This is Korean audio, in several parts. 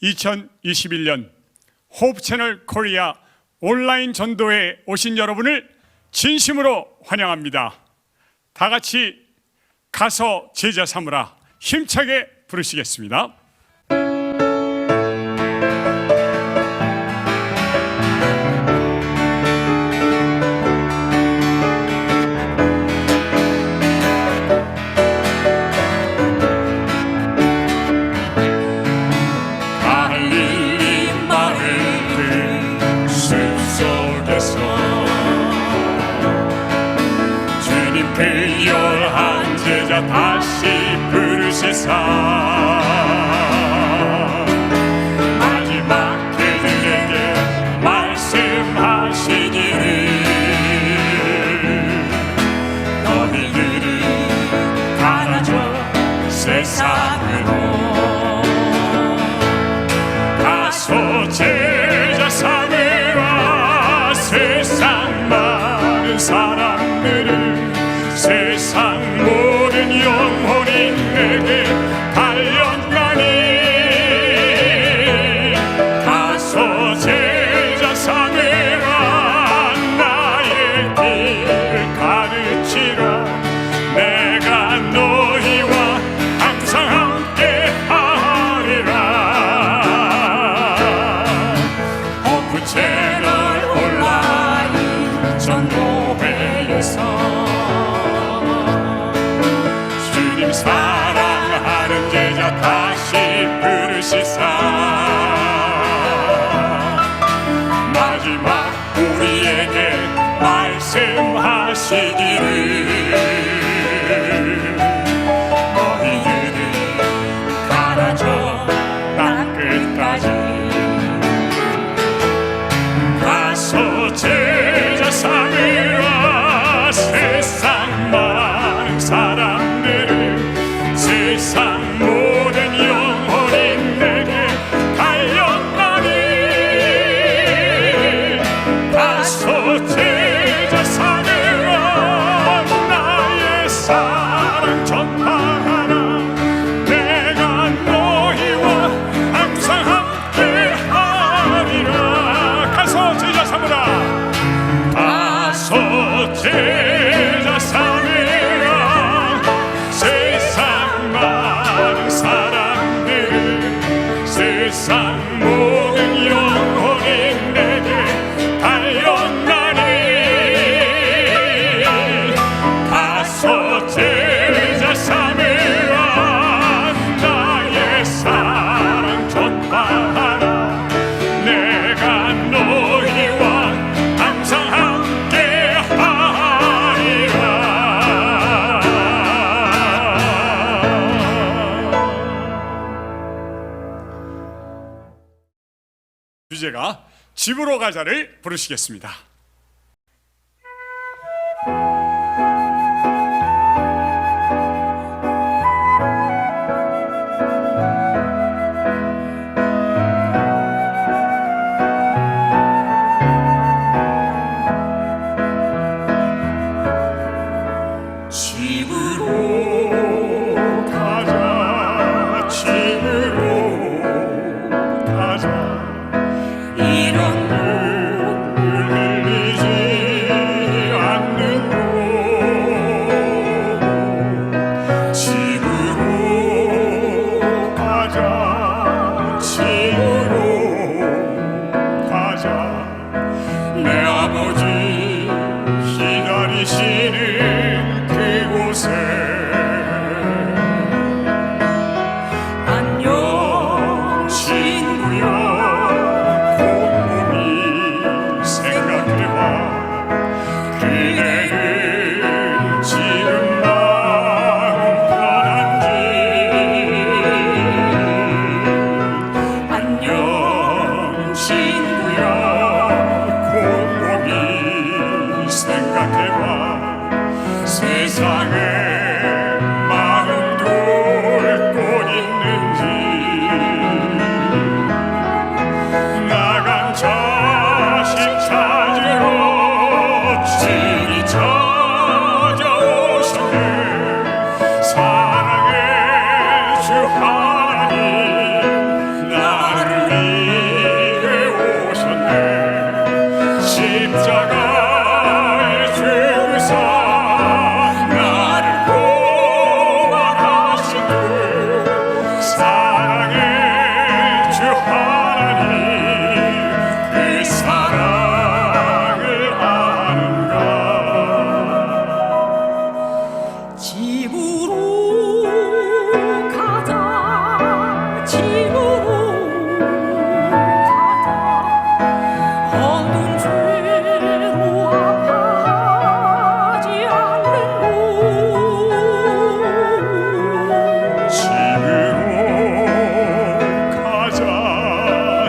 2021년 호프 채널 코리아 온라인 전도에 오신 여러분을 진심으로 환영합니다. 다 같이 가서 제자 삼으라 힘차게 부르시겠습니다. 열한 제자 다시 부르시사 마지막 그들에게 말씀하시기를 너희들은 가라져 세상으로 가서 제자 삼으라 세상 많은 사람들을 세상 모든 영혼이 내게 달려가니 가서 제자 삼으라 나의 길 가르치라 내가 너희와 항상 함께 하리라. 호프 채널 온라인 전도회에서 사랑하는 제자 다시 부르시사 마지막 우리에게 말씀하시기를 너희들은 가라져 땅 끝까지 가서 제자 삼으라 세상 많은 사람들을 세상 모든 영혼이 내게 달려가니 가서 제자 삼으라 나의 사랑 전파하라 내가 너희와 항상 함께 하리라. 가서 제자 삼으라 가서 제자 삼으라 많은 사람들 세상 모든 영혼이 내게 달려가니 가서 제자 삼으라 나의 사랑 전파하라 내가 너희와 항상 함께 하리라. 주제가 집으로 가자를 부르시겠습니다. 집으로 가자 집으로 가자 이런 눈물 흘리 하나님 그 사랑을 아는가. 집으로 가자, 집으로 가자. 어두운 죄로 아파하지 않는 곳. 집으로 가자.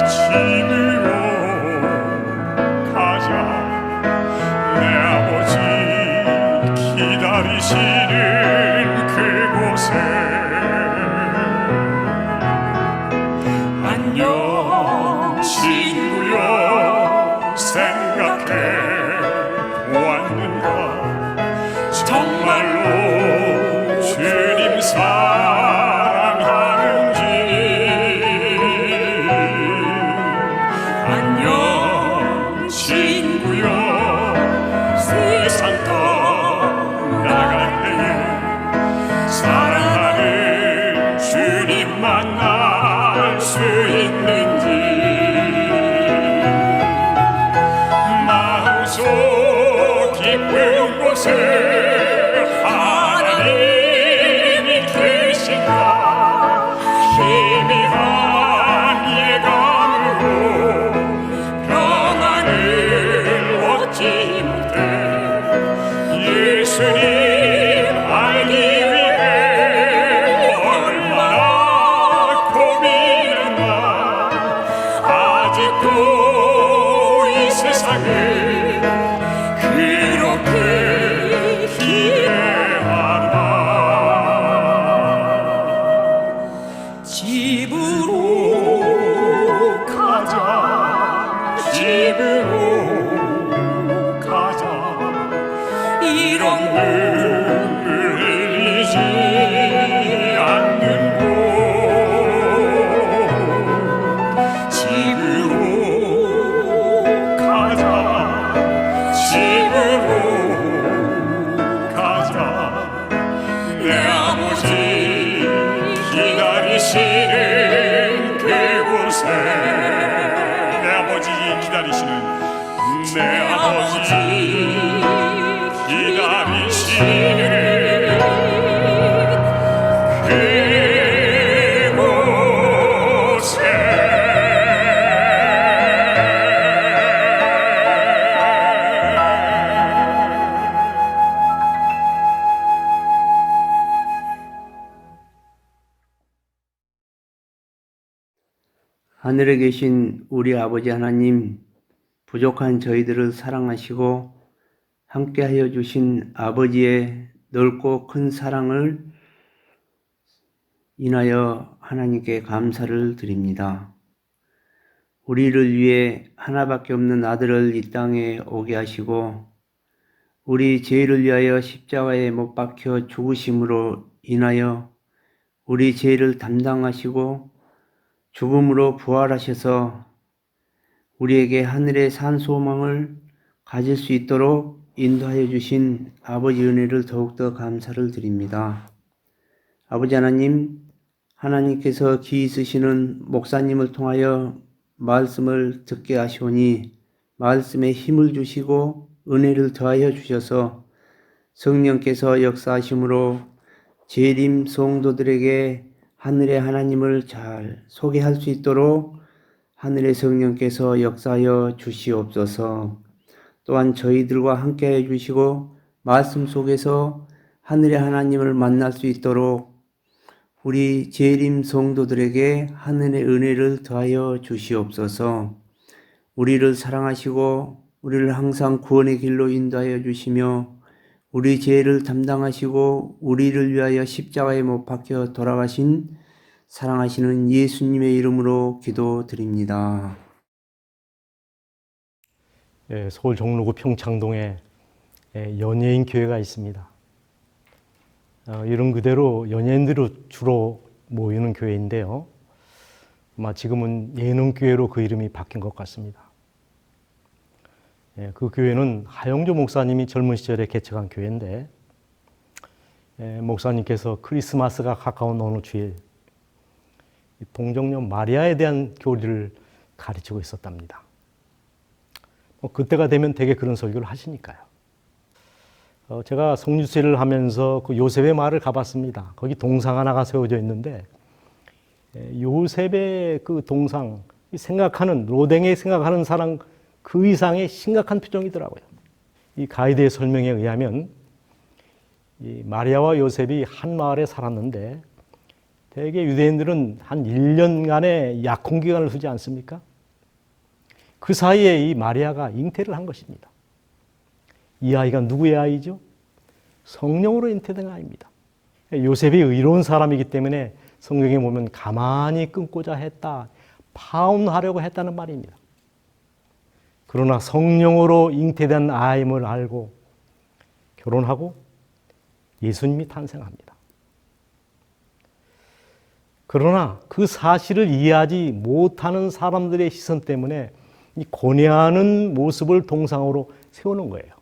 집으로 가자. 내 아버지 기다리시는 그곳에. 안녕 친구여, 생각해 보았는가. 정말로 주님 사랑하는지. 안녕 친구여, 세상 떠나갈 때에 사랑하는 주님 만날 수 있는지. 마음속 깊은 곳에 하나님이 계신가. 희미한 예감으로 평안을 얻지 못해 예수님 알기 위해 얼마나 고민했나. 아직도 이 세상을 그렇게 기대하나. 집으로 가자, 집으로 가자. 이런 눈물 흘리지 않는 곳. 집으로 가자. 집으로 가자. 내 아버지 기다리시는 그곳에. 내 아버지 기다리시는, 내 아버지 기다리시는 그곳에. 하늘에 계신 우리 아버지 하나님, 부족한 저희들을 사랑하시고 함께하여 주신 아버지의 넓고 큰 사랑을 인하여 하나님께 감사를 드립니다. 우리를 위해 하나밖에 없는 아들을 이 땅에 오게 하시고 우리 죄를 위하여 십자가에 못 박혀 죽으심으로 인하여 우리 죄를 담당하시고 죽음으로 부활하셔서 우리에게 하늘의 산 소망을 가질 수 있도록 인도하여 주신 아버지 은혜를 더욱더 감사를 드립니다. 아버지 하나님, 하나님께서 기 있으시는 목사님을 통하여 말씀을 듣게 하시오니 말씀에 힘을 주시고 은혜를 더하여 주셔서 성령께서 역사하심으로 재림 성도들에게 하늘의 하나님을 잘 소개할 수 있도록 하늘의 성령께서 역사하여 주시옵소서. 또한 저희들과 함께해 주시고 말씀 속에서 하늘의 하나님을 만날 수 있도록 우리 재림 성도들에게 하늘의 은혜를 더하여 주시옵소서. 우리를 사랑하시고 우리를 항상 구원의 길로 인도하여 주시며 우리 죄를 담당하시고 우리를 위하여 십자가에 못 박혀 돌아가신 사랑하시는 예수님의 이름으로 기도드립니다. 서울 종로구 평창동에 연예인 교회가 있습니다. 이름 그대로 연예인들이 주로 모이는 교회인데요. 아마 지금은 예능교회로 그 이름이 바뀐 것 같습니다. 그 교회는 하영조 목사님이 젊은 시절에 개척한 교회인데 목사님께서 크리스마스가 가까운 어느 주일 동정녀 마리아에 대한 교리를 가르치고 있었답니다. 그때가 되면 되게 그런 설교를 하시니까요. 제가 성주세를 하면서 그 요셉의 마을을 가봤습니다. 거기 동상 하나가 세워져 있는데 요셉의 그 동상 생각하는 로댕에 생각하는 사람 그 이상의 심각한 표정이더라고요. 이 가이드의 설명에 의하면 이 마리아와 요셉이 한 마을에 살았는데 대개 유대인들은 한 1년간의 약혼 기간을 두지 않습니까? 그 사이에 이 마리아가 잉태를 한 것입니다. 이 아이가 누구의 아이죠? 성령으로 잉태된 아이입니다. 요셉이 의로운 사람이기 때문에 성경에 보면 가만히 끊고자 했다, 파혼하려고 했다는 말입니다. 그러나 성령으로 잉태된 아임을 알고 결혼하고 예수님이 탄생합니다. 그러나 그 사실을 이해하지 못하는 사람들의 시선 때문에 이 고뇌하는 모습을 동상으로 세우는 거예요.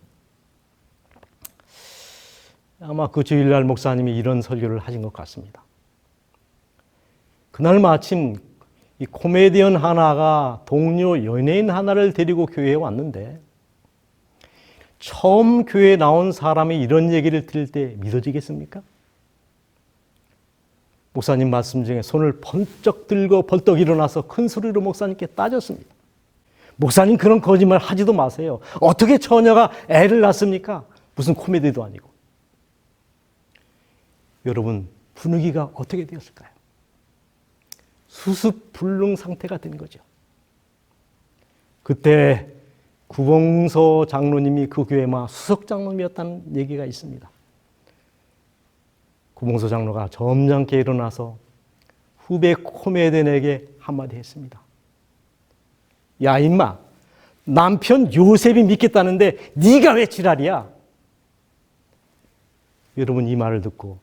아마 그 주일날 목사님이 이런 설교를 하신 것 같습니다. 그날 마침 이 코미디언 하나가 동료 연예인 하나를 데리고 교회에 왔는데 처음 교회에 나온 사람이 이런 얘기를 들을 때 믿어지겠습니까? 목사님 말씀 중에 손을 번쩍 들고 벌떡 일어나서 큰 소리로 목사님께 따졌습니다. 목사님 그런 거짓말 하지도 마세요. 어떻게 처녀가 애를 낳습니까? 무슨 코미디도 아니고. 여러분 분위기가 어떻게 되었을까요? 수습불능 상태가 된 거죠. 그때 구봉서 장로님이 그 교회 수석 장로님이었다는 얘기가 있습니다. 구봉서 장로가 점잖게 일어나서 후배 코미디언에게 한마디 했습니다. 야 임마, 남편 요셉이 믿겠다는데 네가 왜 지랄이야? 여러분 이 말을 듣고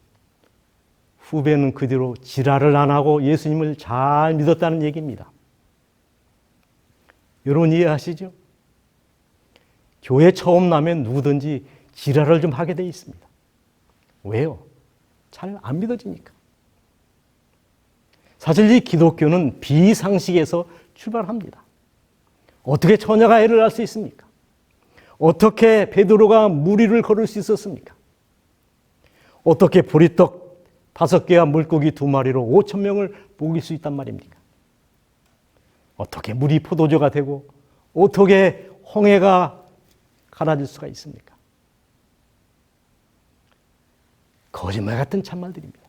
후배는 그 뒤로 지랄을 안 하고 예수님을 잘 믿었다는 얘기입니다. 여러분 이해하시죠? 교회 처음 나면 누구든지 지랄을 좀 하게 돼 있습니다. 왜요? 잘 안 믿어지니까. 사실 이 기독교는 비상식에서 출발합니다. 어떻게 처녀가 애를 낳을 수 있습니까? 어떻게 베드로가 물 위를 걸을 수 있었습니까? 어떻게 보리떡 5개와 물고기 2마리로 5,000명을 먹일 수 있단 말입니까? 어떻게 물이 포도주가 되고 어떻게 홍해가 갈아질 수가 있습니까? 거짓말 같은 참말들입니다.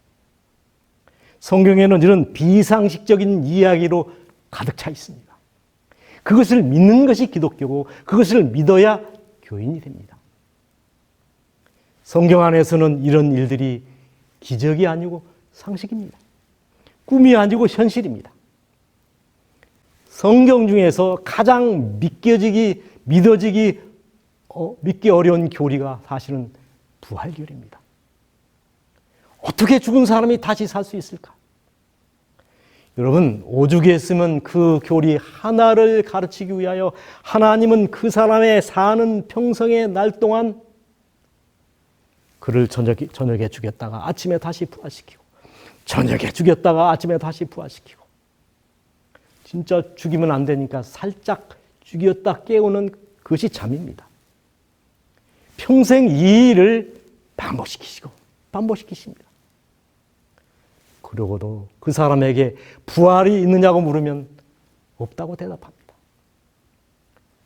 성경에는 이런 비상식적인 이야기로 가득 차 있습니다. 그것을 믿는 것이 기독교고 그것을 믿어야 교인이 됩니다. 성경 안에서는 이런 일들이 기적이 아니고 상식입니다. 꿈이 아니고 현실입니다. 성경 중에서 가장 믿기 어려운 교리가 사실은 부활교리입니다. 어떻게 죽은 사람이 다시 살 수 있을까? 여러분, 오죽에 쓰면 그 교리 하나를 가르치기 위하여 하나님은 그 사람의 사는 평생의 날 동안 그를 저녁에 죽였다가 아침에 다시 부활시키고 저녁에 죽였다가 아침에 다시 부활시키고 진짜 죽이면 안 되니까 살짝 죽였다 깨우는 그것이 잠입니다. 평생 이 일을 반복시키십니다. 그러고도 그 사람에게 부활이 있느냐고 물으면 없다고 대답합니다.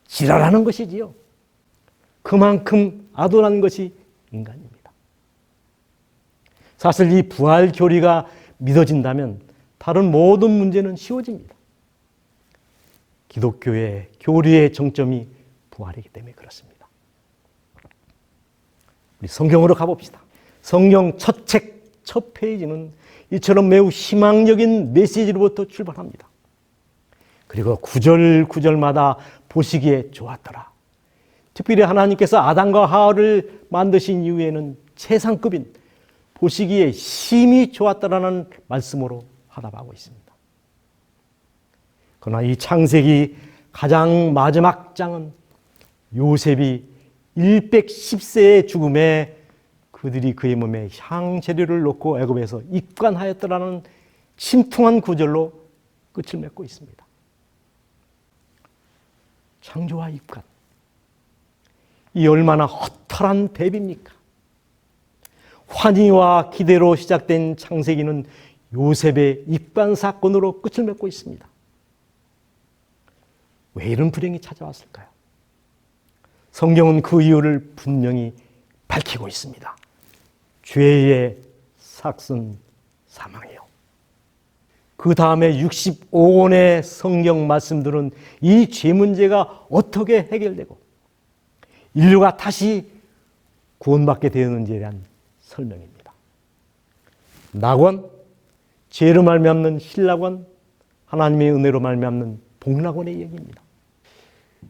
지랄하는 것이지요. 그만큼 아도라는 것이 인간입니다. 사실 이 부활 교리가 믿어진다면 다른 모든 문제는 쉬워집니다. 기독교의 교리의 정점이 부활이기 때문에 그렇습니다. 우리 성경으로 가봅시다. 성경 첫 책, 첫 페이지는 이처럼 매우 희망적인 메시지로부터 출발합니다. 그리고 구절마다 보시기에 좋았더라. 특별히 하나님께서 아담과 하와를 만드신 이후에는 최상급인 보시기에 심히 좋았다라는 말씀으로 화답하고 있습니다. 그러나 이 창세기 가장 마지막 장은 요셉이 110세의 죽음에 그들이 그의 몸에 향재료를 놓고 애굽에서 입관하였더라는 침통한 구절로 끝을 맺고 있습니다. 창조와 입간. 이 얼마나 허탈한 대비입니까? 환희와 기대로 시작된 창세기는 요셉의 입간 사건으로 끝을 맺고 있습니다. 왜 이런 불행이 찾아왔을까요? 성경은 그 이유를 분명히 밝히고 있습니다. 죄의 삭슨 사망이요. 그 다음에 65권의 성경 말씀들은 이 죄 문제가 어떻게 해결되고 인류가 다시 구원받게 되었는지에 대한 설명입니다. 낙원, 죄로 말미암는 힐낙원, 하나님의 은혜로 말미암는 복낙원의 얘기입니다.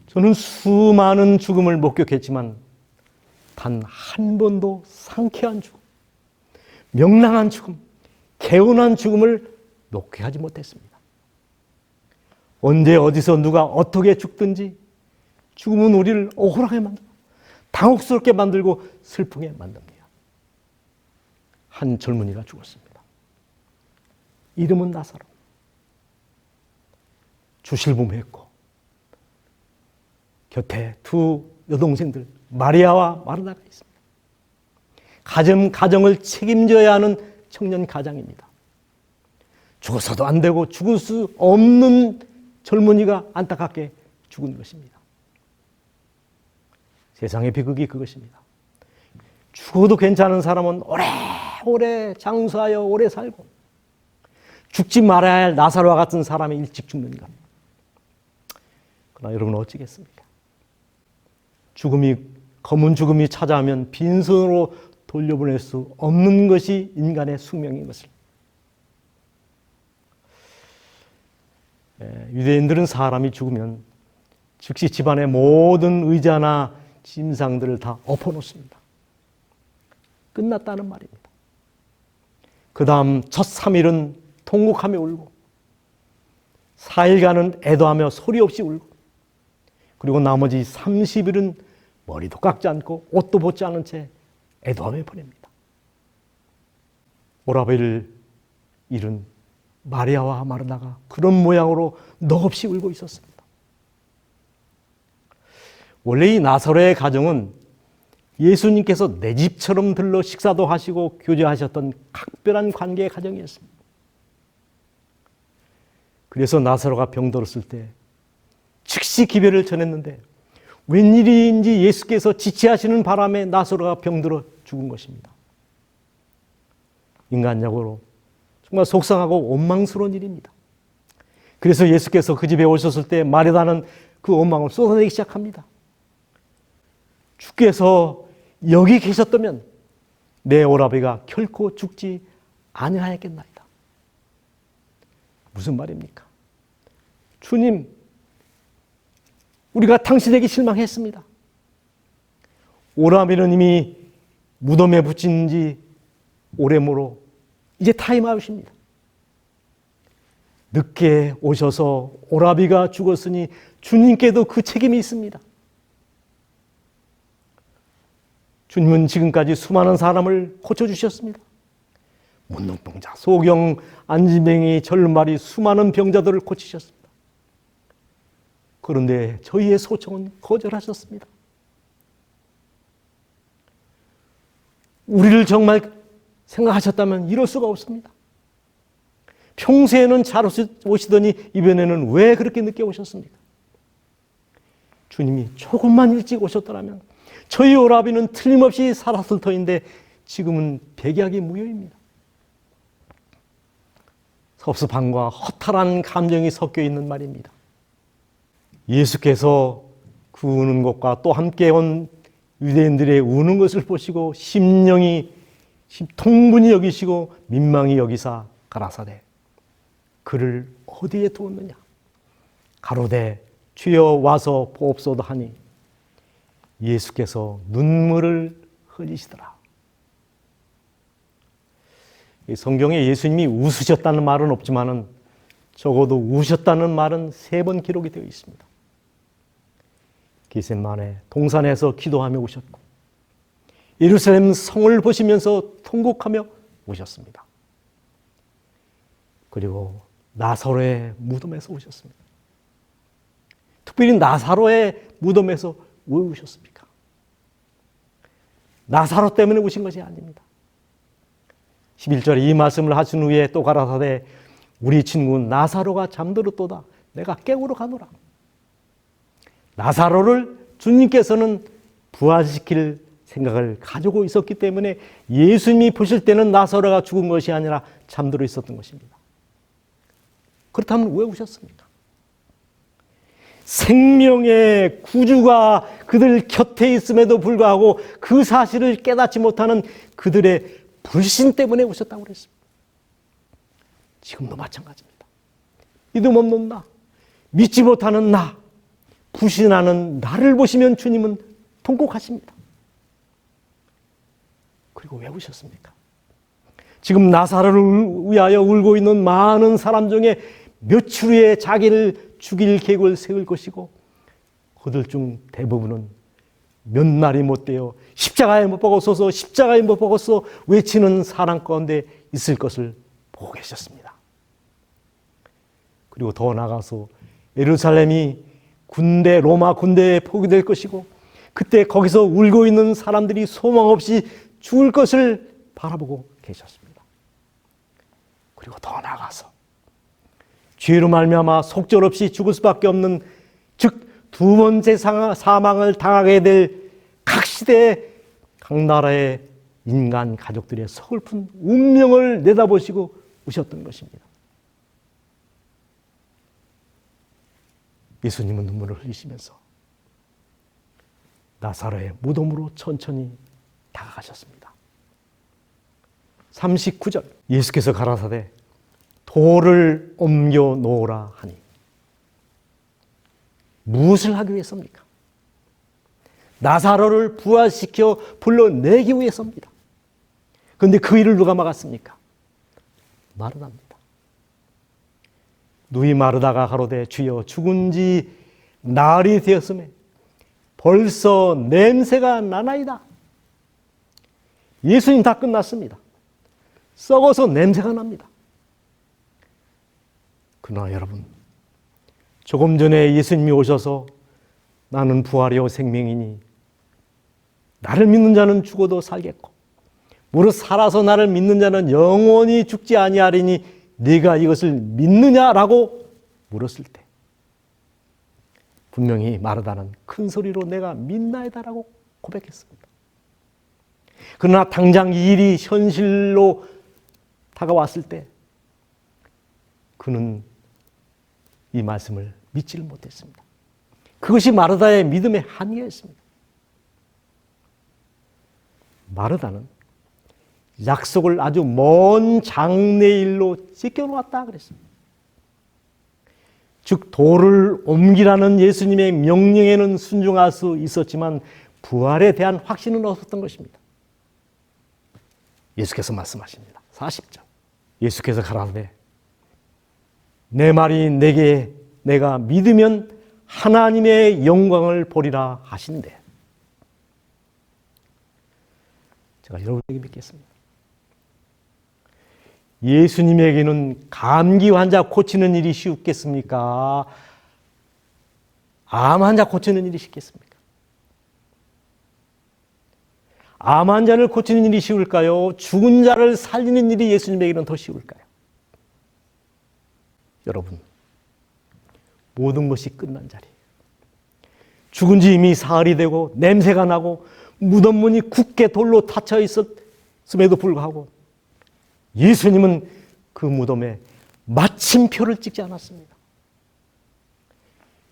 저는 수많은 죽음을 목격했지만 단 한 번도 상쾌한 죽음, 명랑한 죽음, 개운한 죽음을 목격하지 못했습니다. 언제 어디서 누가 어떻게 죽든지 죽음은 우리를 억울하게 만들고 당혹스럽게 만들고 슬프게 만듭니다. 한 젊은이가 죽었습니다. 이름은 나사로. 주실부모였고 곁에 두 여동생들 마리아와 마르다가 있습니다. 가정을 책임져야 하는 청년 가장입니다. 죽어서도 안 되고 죽을 수 없는 젊은이가 안타깝게 죽은 것입니다. 세상의 비극이 그것입니다. 죽어도 괜찮은 사람은 오래오래 장수하여 오래 살고 죽지 말아야 할 나사로와 같은 사람이 일찍 죽는 것. 그러나 여러분은 어찌겠습니까? 검은 죽음이 찾아오면 빈손으로 돌려보낼 수 없는 것이 인간의 숙명인 것을. 유대인들은 사람이 죽으면 즉시 집안의 모든 의자나 침상들을 다 엎어놓습니다. 끝났다는 말입니다. 그 다음 첫 3일은 통곡하며 울고 4일간은 애도하며 소리 없이 울고 그리고 나머지 30일은 머리도 깎지 않고 옷도 벗지 않은 채 애도하며 보냅니다. 오라벨을 잃은 마리아와 마르다가 그런 모양으로 넋없이 울고 있었습니다. 원래 이 나사로의 가정은 예수님께서 내 집처럼 들러 식사도 하시고 교제하셨던 각별한 관계의 가정이었습니다. 그래서 나사로가 병들었을 때 즉시 기별을 전했는데 웬일인지 예수께서 지체하시는 바람에 나사로가 병들어 죽은 것입니다. 인간적으로 정말 속상하고 원망스러운 일입니다. 그래서 예수께서 그 집에 오셨을 때 마리아는 그 원망을 쏟아내기 시작합니다. 주께서 여기 계셨다면 내 오라비가 결코 죽지 아니하였겠나이다. 무슨 말입니까? 주님, 우리가 당신에게 실망했습니다. 오라비는 이미 무덤에 붙인 지 오래모로 이제 타임아웃입니다. 늦게 오셔서 오라비가 죽었으니 주님께도 그 책임이 있습니다. 주님은 지금까지 수많은 사람을 고쳐주셨습니다. 문둥병자, 소경, 안진뱅이, 절마리 수많은 병자들을 고치셨습니다. 그런데 저희의 소청은 거절하셨습니다. 우리를 정말 생각하셨다면 이럴 수가 없습니다. 평소에는 잘 오시더니 이번에는 왜 그렇게 늦게 오셨습니까? 주님이 조금만 일찍 오셨더라면 저희 오라비는 틀림없이 살았을 터인데 지금은 백약이 무효입니다. 섭섭함과 허탈한 감정이 섞여 있는 말입니다. 예수께서 그 우는 것과 또 함께 온 유대인들의 우는 것을 보시고 심령이 통분히 여기시고 민망히 여기사 가라사대 그를 어디에 두었느냐 가로되 주여 와서 보옵소서 하니 예수께서 눈물을 흘리시더라. 성경에 예수님이 웃으셨다는 말은 없지만은 적어도 우셨다는 말은 3번 기록이 되어 있습니다. 겟세마네 동산에서 기도하며 우셨고 예루살렘 성을 보시면서 통곡하며 우셨습니다. 그리고 나사로의 무덤에서 오셨습니다. 특별히 나사로의 무덤에서 왜 오셨습니까? 나사로 때문에 오신 것이 아닙니다. 11절에 이 말씀을 하신 후에 또 가라사대 우리 친구 나사로가 잠들었도다. 내가 깨우러 가노라. 나사로를 주님께서는 부활시킬 생각을 가지고 있었기 때문에 예수님이 보실 때는 나사로가 죽은 것이 아니라 잠들어 있었던 것입니다. 그렇다면 왜 오셨습니까? 생명의 구주가 그들 곁에 있음에도 불구하고 그 사실을 깨닫지 못하는 그들의 불신 때문에 오셨다고 그랬습니다. 지금도 마찬가지입니다. 믿음 없는 나, 믿지 못하는 나, 불신하는 나를 보시면 주님은 통곡하십니다. 그리고 왜 오셨습니까? 지금 나사로를 위하여 울고 있는 많은 사람 중에 며칠 후에 자기를 죽일 계획을 세울 것이고 그들 중 대부분은 몇 날이 못 되어 십자가에 못 박았소서 십자가에 못 박았소 외치는 사람 가운데 있을 것을 보고 계셨습니다. 그리고 더 나아가서 예루살렘이 로마 군대에 포기될 것이고 그때 거기서 울고 있는 사람들이 소망 없이 죽을 것을 바라보고 계셨습니다. 그리고 더 나아가서 죄로 말미암아 속절없이 죽을 수밖에 없는 즉 두 번째 사망을 당하게 될 각 시대 각 나라의 인간 가족들의 서글픈 운명을 내다보시고 오셨던 것입니다. 예수님은 눈물을 흘리시면서 나사로의 무덤으로 천천히 다가가셨습니다. 39절 예수께서 가라사대 돌을 옮겨 놓으라 하니 무엇을 하기 위해서입니까? 나사로를 부활시켜 불러내기 위해서입니다. 그런데 그 일을 누가 막았습니까? 마르다입니다. 누이 마르다가 가로되 주여 죽은 지 날이 되었음에 벌써 냄새가 나나이다. 예수님 다 끝났습니다. 썩어서 냄새가 납니다. 그러나 여러분, 조금 전에 예수님이 오셔서 나는 부활이요 생명이니 나를 믿는 자는 죽어도 살겠고 무릇 살아서 나를 믿는 자는 영원히 죽지 아니하리니 네가 이것을 믿느냐라고 물었을 때 분명히 마르다는 큰 소리로 내가 믿나이다라고 고백했습니다. 그러나 당장 이 일이 현실로 다가왔을 때 그는 이 말씀을 믿지를 못했습니다. 그것이 마르다의 믿음의 한계였습니다. 마르다는 약속을 아주 먼 장래일로 지켜놓았다 그랬습니다. 즉 돌을 옮기라는 예수님의 명령에는 순종할 수 있었지만 부활에 대한 확신은 없었던 것입니다. 예수께서 말씀하십니다. 40절 예수께서 가라사대 내 말이 내가 믿으면 하나님의 영광을 보리라 하신대. 제가 여러분에게 믿겠습니다. 예수님에게는 감기 환자 고치는 일이 쉽겠습니까? 암 환자 고치는 일이 쉽겠습니까? 암 환자를 고치는 일이 쉬울까요? 죽은 자를 살리는 일이 예수님에게는 더 쉬울까요? 여러분, 모든 것이 끝난 자리에요. 죽은 지 이미 사흘이 되고 냄새가 나고 무덤 문이 굳게 돌로 닫혀 있었음에도 불구하고 예수님은 그 무덤에 마침표를 찍지 않았습니다.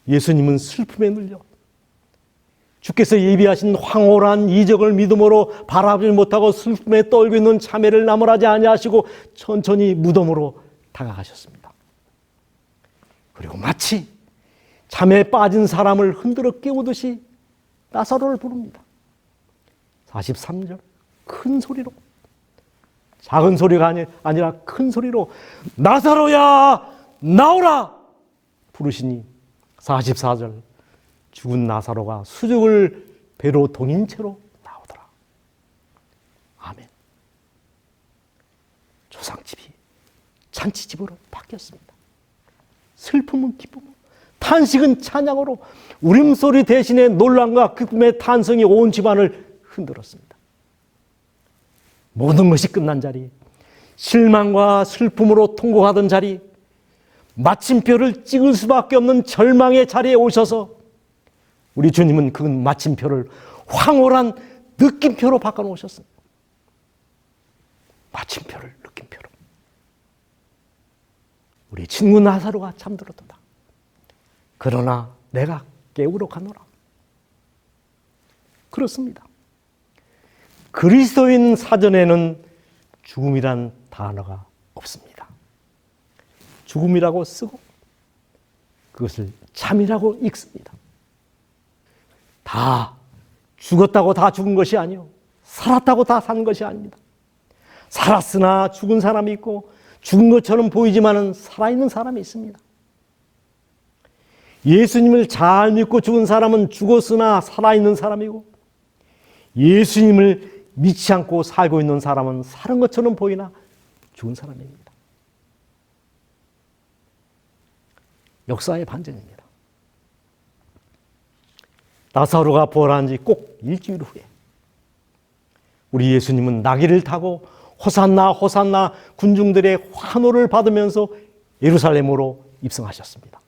예수님은 슬픔에 눌려 주께서 예비하신 황홀한 이적을 믿음으로 바라보지 못하고 슬픔에 떨고 있는 자매를 나무라지 아니하시고 천천히 무덤으로 다가가셨습니다. 그리고 마치 잠에 빠진 사람을 흔들어 깨우듯이 나사로를 부릅니다. 43절 큰 소리로, 작은 소리가 아니라 큰 소리로 나사로야 나오라 부르시니 44절 죽은 나사로가 수족을 배로 동인 채로 나오더라. 아멘. 조상집이 잔치집으로 바뀌었습니다. 슬픔은 기쁨으로, 탄식은 찬양으로, 울음소리 대신에 놀람과 기쁨의 탄성이 온 집안을 흔들었습니다. 모든 것이 끝난 자리, 실망과 슬픔으로 통곡하던 자리, 마침표를 찍을 수밖에 없는 절망의 자리에 오셔서 우리 주님은 그 마침표를 황홀한 느낌표로 바꿔놓으셨습니다. 마침표를 느낌표로. 우리 친구 나사로가 잠들었도다. 그러나 내가 깨우러 가노라. 그렇습니다. 그리스도인 사전에는 죽음이란 단어가 없습니다. 죽음이라고 쓰고 그것을 잠이라고 읽습니다. 다 죽었다고 다 죽은 것이 아니요, 살았다고 다 산 것이 아닙니다. 살았으나 죽은 사람이 있고 죽은 것처럼 보이지만은 살아있는 사람이 있습니다. 예수님을 잘 믿고 죽은 사람은 죽었으나 살아있는 사람이고, 예수님을 믿지 않고 살고 있는 사람은 살은 것처럼 보이나 죽은 사람입니다. 역사의 반전입니다. 나사로가 부활한 지 꼭 일주일 후에 우리 예수님은 나귀를 타고 호산나 호산나 군중들의 환호를 받으면서 예루살렘으로 입성하셨습니다.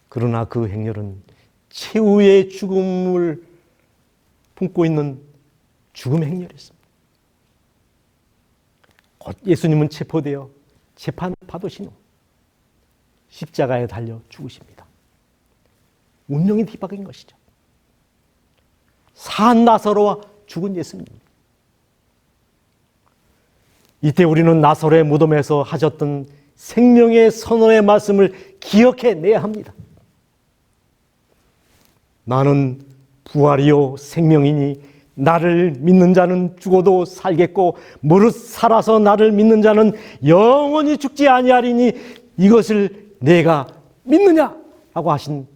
그러나 그 행렬은 최후의 죽음을 품고 있는 죽음 행렬이었습니다. 곧 예수님은 체포되어 재판을 받으신 후 십자가에 달려 죽으십니다. 운명이 뒤바뀐 것이죠. 산 나사로와 죽은 예수님. 이때 우리는 나사로의 무덤에서 하셨던 생명의 선언의 말씀을 기억해내야 합니다. 나는 부활이요 생명이니 나를 믿는 자는 죽어도 살겠고 무릇 살아서 나를 믿는 자는 영원히 죽지 아니하리니 이것을 내가 믿느냐라고 하신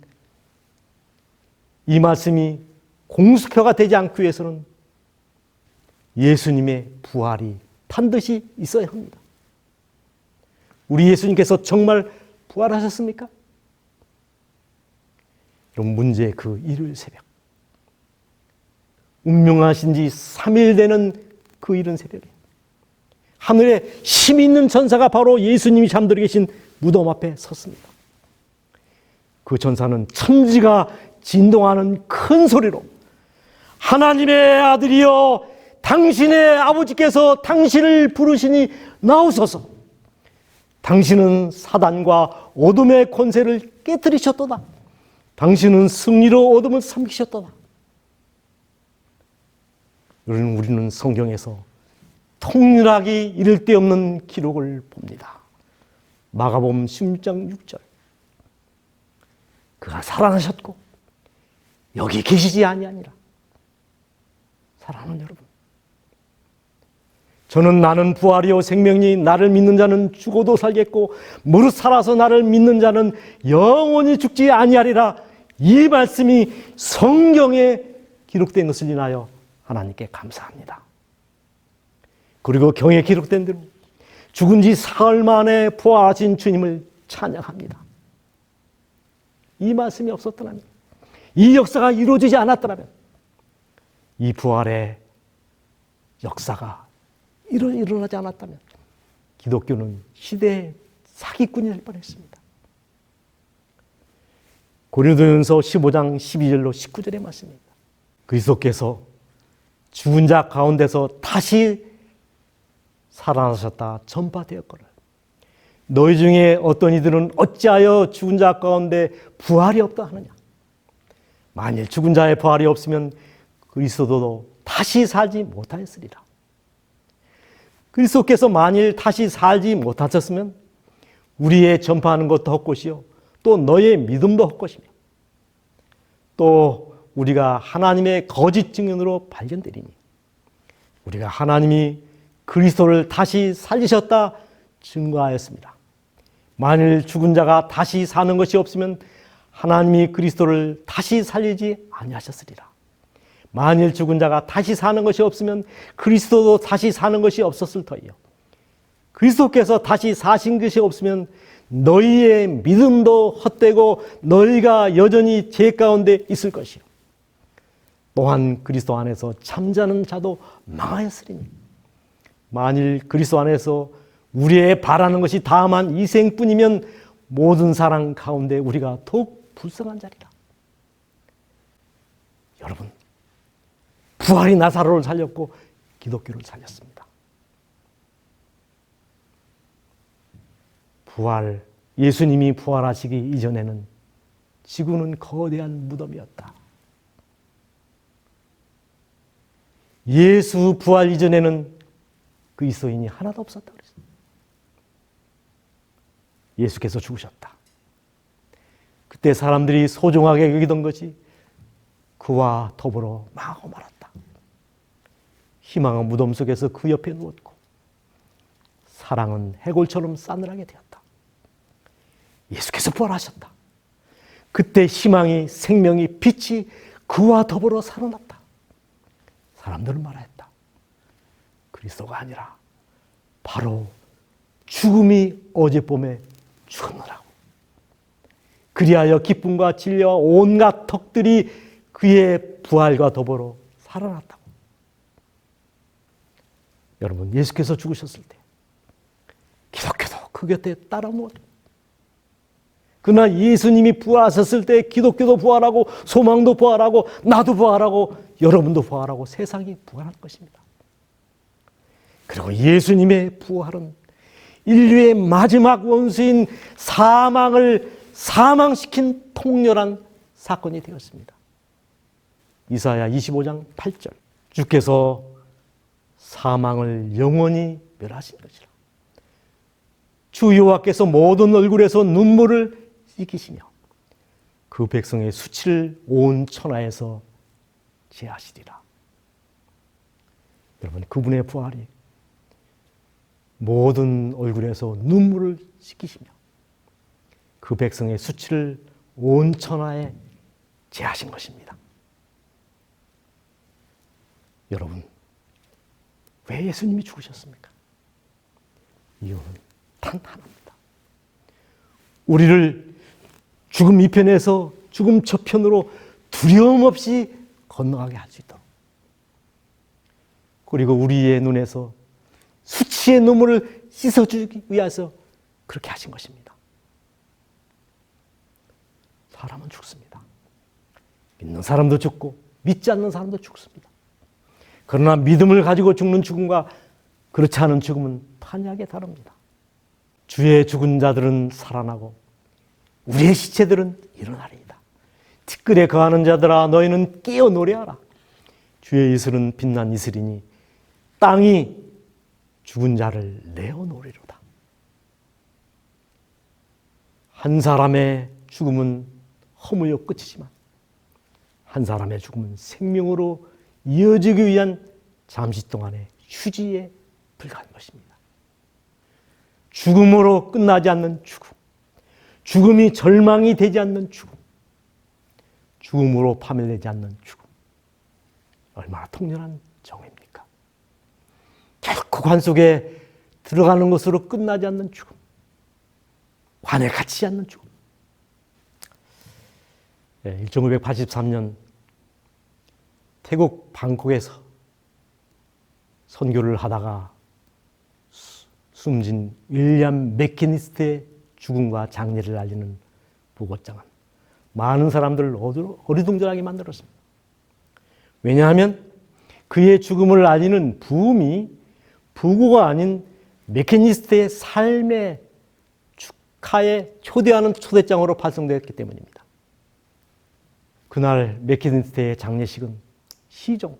이 말씀이 공수표가 되지 않기 위해서는 예수님의 부활이 반드시 있어야 합니다. 우리 예수님께서 정말 부활하셨습니까? 이런 문제의 그 일요일 새벽, 운명하신 지 3일 되는 그 이른 새벽에 하늘에 힘이 있는 전사가 바로 예수님이 잠들어 계신 무덤 앞에 섰습니다. 그 전사는 천지가 진동하는 큰 소리로 하나님의 아들이여 당신의 아버지께서 당신을 부르시니 나오소서. 당신은 사단과 어둠의 권세를 깨뜨리셨도다. 당신은 승리로 어둠을 삼키셨도다. 우리는 성경에서 통일하기 이를 데 없는 기록을 봅니다. 마가복음 16장 6절. 그가 살아나셨고 여기 계시지 아니하니라. 사랑하는 여러분, 저는 나는 부활이요 생명이 나를 믿는 자는 죽어도 살겠고 무릇 살아서 나를 믿는 자는 영원히 죽지 아니하리라. 이 말씀이 성경에 기록된 것을 인하여 하나님께 감사합니다. 그리고 경에 기록된 대로 죽은 지 사흘 만에 부활하신 주님을 찬양합니다. 이 말씀이 없었더라면, 이 역사가 이루어지지 않았더라면 이 부활의 역사가 일어나지 않았다면 기독교는 시대의 사기꾼이 될 뻔했습니다. 고린도전서 15장 12절로 19절의 말씀입니다. 그리스도께서 죽은 자 가운데서 다시 살아나셨다 전파되었거늘 너희 중에 어떤 이들은 어찌하여 죽은 자 가운데 부활이 없다 하느냐. 만일 죽은 자의 부활이 없으면 그리스도도 다시 살지 못하였으리라. 그리스도께서 만일 다시 살지 못하셨으면 우리의 전파하는 것도 헛것이요 또 너의 믿음도 헛것이며 또 우리가 하나님의 거짓 증인으로 발견되리니 우리가 하나님이 그리스도를 다시 살리셨다 증거하였습니다. 만일 죽은 자가 다시 사는 것이 없으면 하나님이 그리스도를 다시 살리지 아니하셨으리라. 만일 죽은 자가 다시 사는 것이 없으면 그리스도도 다시 사는 것이 없었을 터이요 그리스도께서 다시 사신 것이 없으면 너희의 믿음도 헛되고 너희가 여전히 죄 가운데 있을 것이요. 또한 그리스도 안에서 잠자는 자도 망하였으리니 만일 그리스도 안에서 우리의 바라는 것이 다만 이 생뿐이면 모든 사람 가운데 우리가 더욱 불쌍한 자리라. 여러분, 부활이 나사로를 살렸고 기독교를 살렸습니다. 부활, 예수님이 부활하시기 이전에는 지구는 거대한 무덤이었다. 예수 부활 이전에는 그리스도인이 하나도 없었다 그랬어요. 예수께서 죽으셨다. 그때 사람들이 소중하게 여기던 것이 그와 더불어 망하고 말았다. 희망은 무덤 속에서 그 옆에 누웠고 사랑은 해골처럼 싸늘하게 되었다. 예수께서 부활하셨다. 그때 희망이, 생명이, 빛이 그와 더불어 살아났다. 사람들은 말했다. 그리스도가 아니라 바로 죽음이 어젯밤에 죽었노라고. 그리하여 기쁨과 진리와 온갖 덕들이 그의 부활과 더불어 살아났다고. 여러분, 예수께서 죽으셨을 때 기독교도 그 곁에 따라 누웠다. 그러나 예수님이 부활하셨을 때 기독교도 부활하고 소망도 부활하고 나도 부활하고 여러분도 부활하고 세상이 부활할 것입니다. 그리고 예수님의 부활은 인류의 마지막 원수인 사망을 사망시킨 통렬한 사건이 되었습니다. 이사야 25장 8절, 주께서 사망을 영원히 멸하신 것이라. 주 여호와께서 모든 얼굴에서 눈물을 씻기시며 그 백성의 수치를 온 천하에서 제하시리라. 여러분, 그분의 부활이 모든 얼굴에서 눈물을 씻기시며 그 백성의 수치를 온 천하에 제하신 것입니다. 여러분, 왜 예수님이 죽으셨습니까? 이유는 단단합니다. 우리를 죽음 이편에서 죽음 저편으로 두려움 없이 건너가게 할 수 있도록, 그리고 우리의 눈에서 수치의 눈물을 씻어주기 위해서 그렇게 하신 것입니다. 사람은 죽습니다. 믿는 사람도 죽고 믿지 않는 사람도 죽습니다. 그러나 믿음을 가지고 죽는 죽음과 그렇지 않은 죽음은 판이하게 다릅니다. 주의 죽은 자들은 살아나고 우리의 시체들은 일어나리이다. 티끌에 거하는 자들아, 너희는 깨어 노래하라. 주의 이슬은 빛난 이슬이니 땅이 죽은 자를 내어 노리로다. 한 사람의 죽음은 허무여 끝이지만 한 사람의 죽음은 생명으로 이어지기 위한 잠시 동안의 휴지에 불과한 것입니다. 죽음으로 끝나지 않는 죽음, 죽음이 절망이 되지 않는 죽음, 죽음으로 파멸되지 않는 죽음, 얼마나 통렬한 정의입니까? 결코 관 속에 들어가는 것으로 끝나지 않는 죽음, 관에 갇히지 않는 죽음. 1983년 태국 방콕에서 선교를 하다가 숨진 윌리엄 맥키니스트의 죽음과 장례를 알리는 부고장은 많은 사람들을 어리둥절하게 만들었습니다. 왜냐하면 그의 죽음을 알리는 부음이 부고가 아닌 맥키니스트의 삶의 축하에 초대하는 초대장으로 발송되었기 때문입니다. 그날 맥키니스트의 장례식은 시종,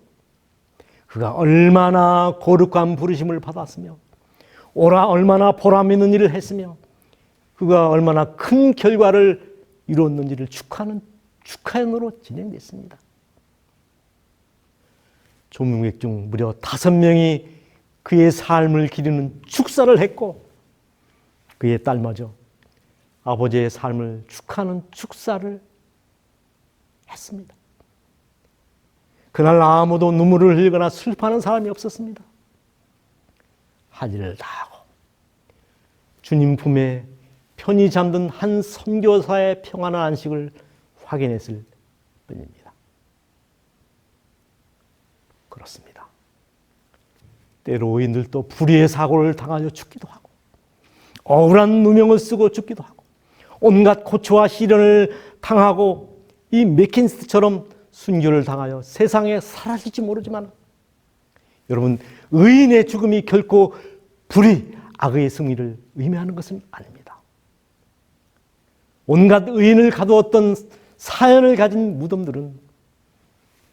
그가 얼마나 거룩한 부르심을 받았으며 얼마나 보람 있는 일을 했으며 그가 얼마나 큰 결과를 이루었는지를 축하하는 축하연으로 진행됐습니다. 조문객 중 무려 5명이 그의 삶을 기리는 축사를 했고 그의 딸마저 아버지의 삶을 축하하는 축사를 했습니다. 그날 아무도 눈물을 흘리거나 슬퍼하는 사람이 없었습니다. 할 일을 다 하고 주님 품에 편히 잠든 한 선교사의 평안한 안식을 확인했을 뿐입니다. 그렇습니다. 때로 의인들도 불의의 사고를 당하여 죽기도 하고 억울한 누명을 쓰고 죽기도 하고 온갖 고초와 시련을 당하고 이 메킨스처럼 순교를 당하여 세상에 사라질지 모르지만 여러분, 의인의 죽음이 결코 불의, 악의 승리를 의미하는 것은 아닙니다. 온갖 의인을 가두었던 사연을 가진 무덤들은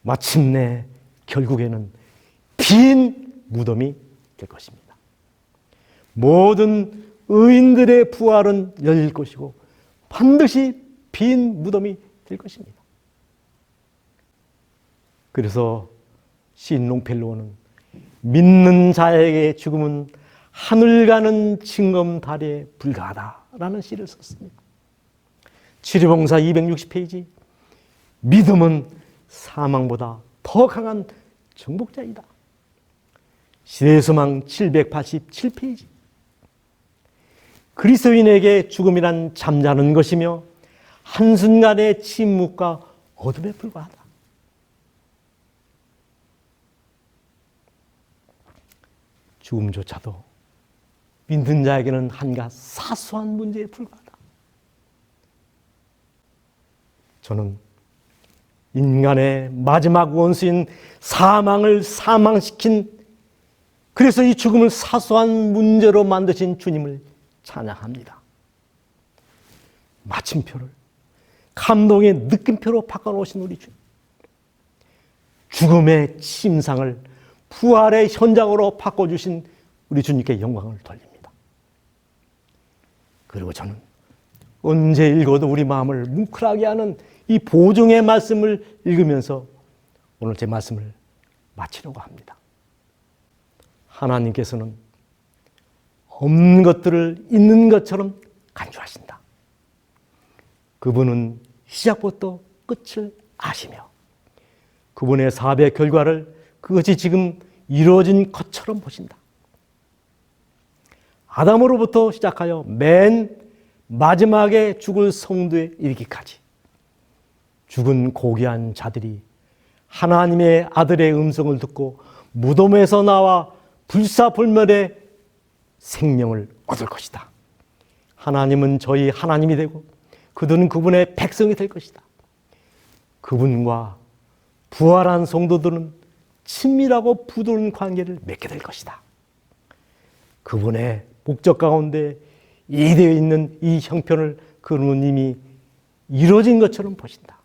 마침내 결국에는 빈 무덤이 될 것입니다. 모든 의인들의 부활은 열릴 것이고 반드시 빈 무덤이 될 것입니다. 그래서 시인 롱펠로어는 믿는 자에게 죽음은 하늘 가는 징검다리에 불과하다라는 시를 썼습니다. 치료봉사 260페이지. 믿음은 사망보다 더 강한 정복자이다. 시대소망 787페이지. 그리스도인에게 죽음이란 잠자는 것이며 한순간의 침묵과 어둠에 불과하다. 죽음조차도 믿는 자에게는 한가 사소한 문제에 불과하다. 저는 인간의 마지막 원수인 사망을 사망시킨, 그래서 이 죽음을 사소한 문제로 만드신 주님을 찬양합니다. 마침표를 감동의 느낌표로 바꿔놓으신 우리 주님. 죽음의 침상을 부활의 현장으로 바꿔주신 우리 주님께 영광을 돌립니다. 그리고 저는 언제 읽어도 우리 마음을 뭉클하게 하는 이 보증의 말씀을 읽으면서 오늘 제 말씀을 마치려고 합니다. 하나님께서는 없는 것들을 있는 것처럼 간주하신다. 그분은 시작부터 끝을 아시며 그분의 사업의 결과를 그것이 지금 이루어진 것처럼 보신다. 아담으로부터 시작하여 맨 마지막에 죽을 성도에 이르기까지 죽은 고귀한 자들이 하나님의 아들의 음성을 듣고 무덤에서 나와 불사불멸의 생명을 얻을 것이다. 하나님은 저희 하나님이 되고 그들은 그분의 백성이 될 것이다. 그분과 부활한 성도들은 친밀하고 부드러운 관계를 맺게 될 것이다. 그분의 목적 가운데 이되어 있는 이 형편을 그는 이미 이루어진 것처럼 보신다.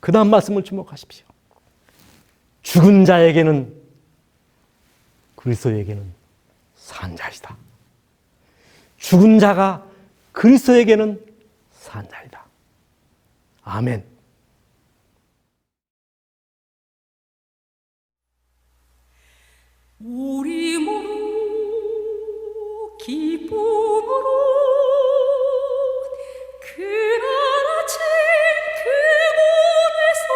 그 다음 말씀을 주목하십시오. 죽은 자에게는, 그리스도에게는 산 자이다. 죽은 자가 그리스도에게는 산 자이다. 아멘. 우리 모두 기쁨으로 그날 아침 그곳에서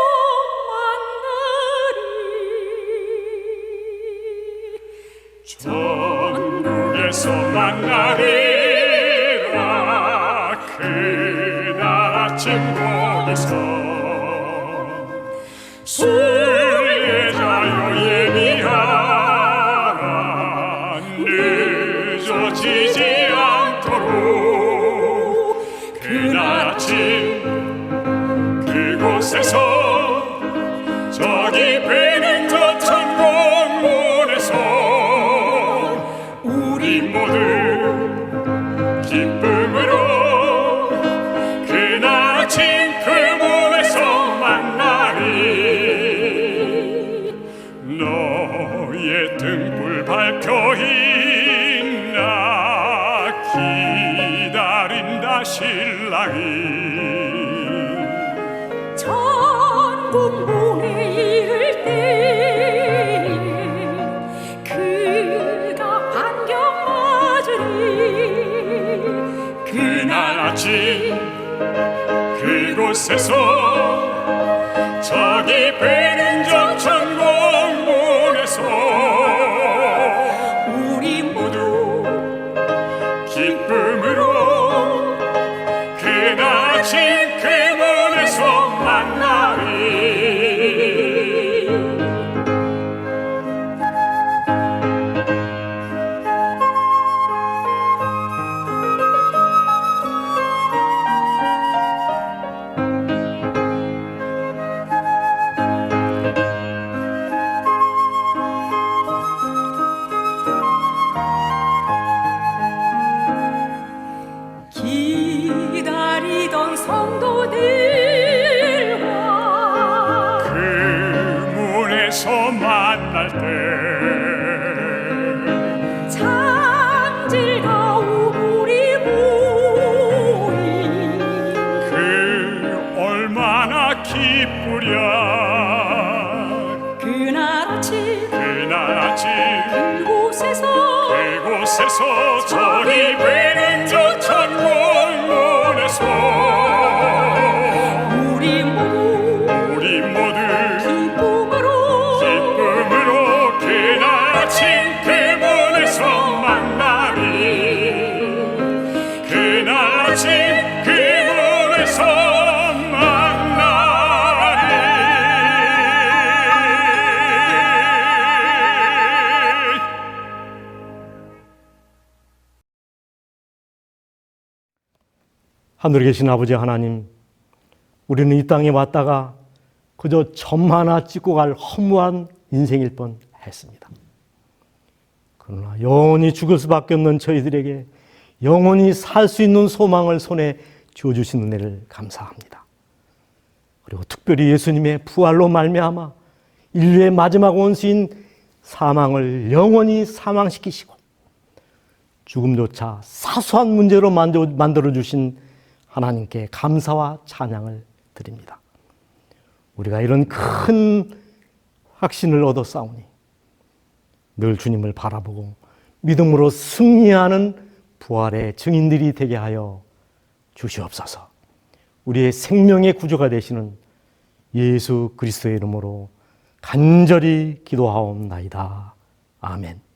만나리. 천국에서 만나리라. 그날 아침 거기서 순례자여 예비하라. 늦어지지 않도록 그날 아침 그곳에서 저기 배는 저 천공문에서 우리 모두 기쁨으로 그날 아침 그 몸에서 만나리. 너의 등불 밝혀 있나 기다린다 신랑이. 천국문에 이를 때에 그가 반겨 맞으리. 그날 아침 그곳에서 저기 배는 저 천공문에서 우리 모두 기쁨으로 나라진 그 문에서 만나리. 기다리던 성도들과 그 문에서 만날 때 창질가오 우리 모임 그 얼마나 기쁘랴. 그날 아침 그날 아침 그곳에서 저리 베는 저 천국문에서 우리 모두 기쁨으로 그날 아침 그 문에서 만나리. 그날 아침 그 문에서 만나리. 하늘에 계신 아버지 하나님, 우리는 이 땅에 왔다가 그저 점 하나 찍고 갈 허무한 인생일 뻔 했습니다. 그러나 영원히 죽을 수밖에 없는 저희들에게 영원히 살 수 있는 소망을 손에 쥐어주신 은혜를 감사합니다. 그리고 특별히 예수님의 부활로 말미암아 인류의 마지막 원수인 사망을 영원히 사망시키시고 죽음조차 사소한 문제로 만들어주신 하나님께 감사와 찬양을 드립니다. 우리가 이런 큰 확신을 얻었사오니 늘 주님을 바라보고 믿음으로 승리하는 부활의 증인들이 되게 하여 주시옵소서. 우리의 생명의 구주가 되시는 예수 그리스도의 이름으로 간절히 기도하옵나이다. 아멘.